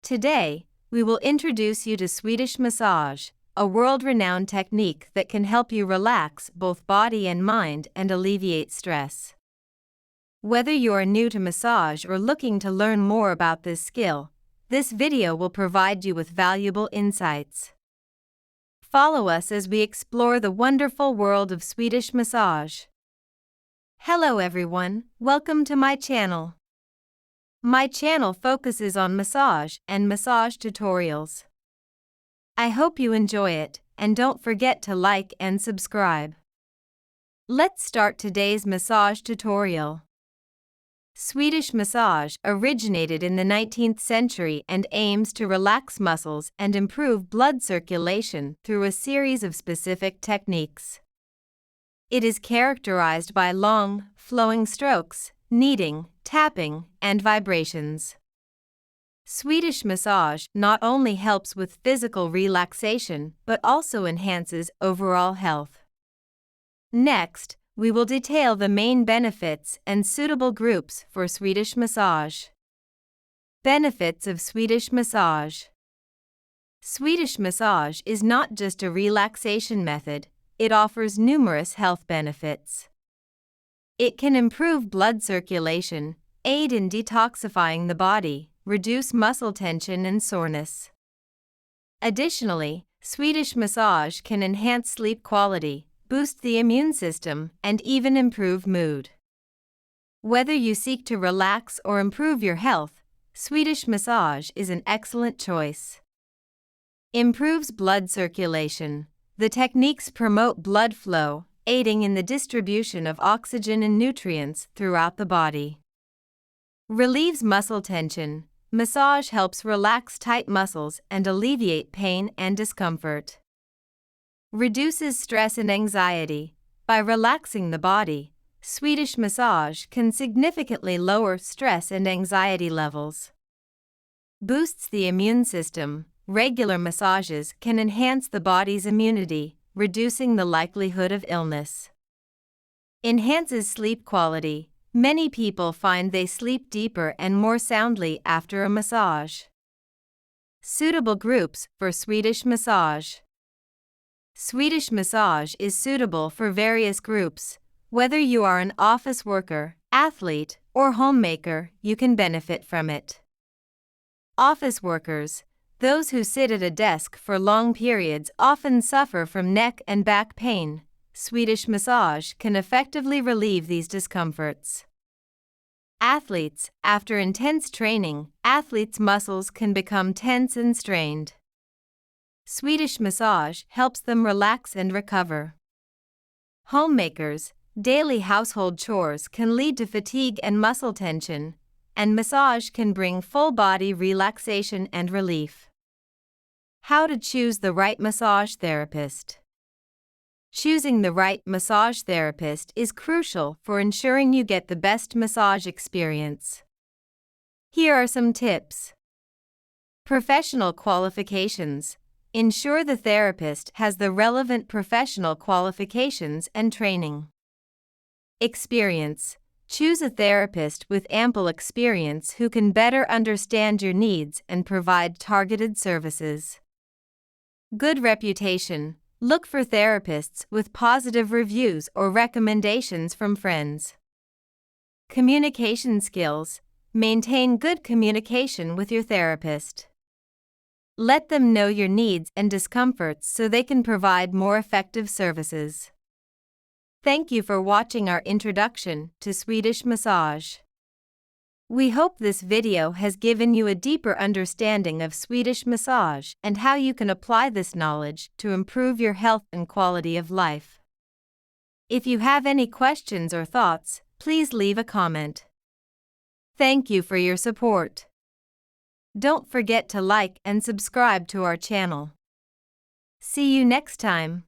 Today, we will introduce you to Swedish Massage, a world-renowned technique that can help you relax both body and mind and alleviate stress. Whether you are new to massage or looking to learn more about this skill, this video will provide you with valuable insights. Follow us as we explore the wonderful world of Swedish massage. Hello everyone, welcome to my channel. My channel focuses on massage and massage tutorials. I hope you enjoy it, and don't forget to like and subscribe. Let's start today's massage tutorial. Swedish massage originated in the 19th century and aims to relax muscles and improve blood circulation through a series of specific techniques. It is characterized by long, flowing strokes, kneading, tapping, and vibrations. Swedish massage not only helps with physical relaxation but also enhances overall health. Next, we will detail the main benefits and suitable groups for Swedish massage. Benefits of Swedish massage. Swedish massage is not just a relaxation method, it offers numerous health benefits. It can improve blood circulation, aid in detoxifying the body, reduce muscle tension and soreness. Additionally, Swedish massage can enhance sleep quality, boost the immune system, and even improve mood. Whether you seek to relax or improve your health, Swedish massage is an excellent choice. Improves blood circulation. The techniques promote blood flow, aiding in the distribution of oxygen and nutrients throughout the body. Relieves muscle tension. Massage helps relax tight muscles and alleviate pain and discomfort. Reduces stress and anxiety. By relaxing the body, Swedish massage can significantly lower stress and anxiety levels. Boosts the immune system. Regular massages can enhance the body's immunity, reducing the likelihood of illness. Enhances sleep quality. Many people find they sleep deeper and more soundly after a massage. Suitable groups for Swedish massage. Swedish massage is suitable for various groups. Whether you are an office worker, athlete, or homemaker, you can benefit from it. Office workers. Those who sit at a desk for long periods often suffer from neck and back pain. Swedish massage can effectively relieve these discomforts. Athletes. After intense training, athletes' muscles can become tense and strained. Swedish massage helps them relax and recover. Homemakers. Daily household chores can lead to fatigue and muscle tension, and massage can bring full-body relaxation and relief. How to choose the right massage therapist. Choosing the right massage therapist is crucial for ensuring you get the best massage experience. Here are some tips. Professional qualifications. Ensure the therapist has the relevant professional qualifications and training. Experience. Choose a therapist with ample experience who can better understand your needs and provide targeted services. Good reputation. Look for therapists with positive reviews or recommendations from friends. Communication skills. Maintain good communication with your therapist. Let them know your needs and discomforts so they can provide more effective services. Thank you for watching our introduction to Swedish massage. We hope this video has given you a deeper understanding of Swedish massage and how you can apply this knowledge to improve your health and quality of life. If you have any questions or thoughts, please leave a comment. Thank you for your support. Don't forget to like and subscribe to our channel. See you next time.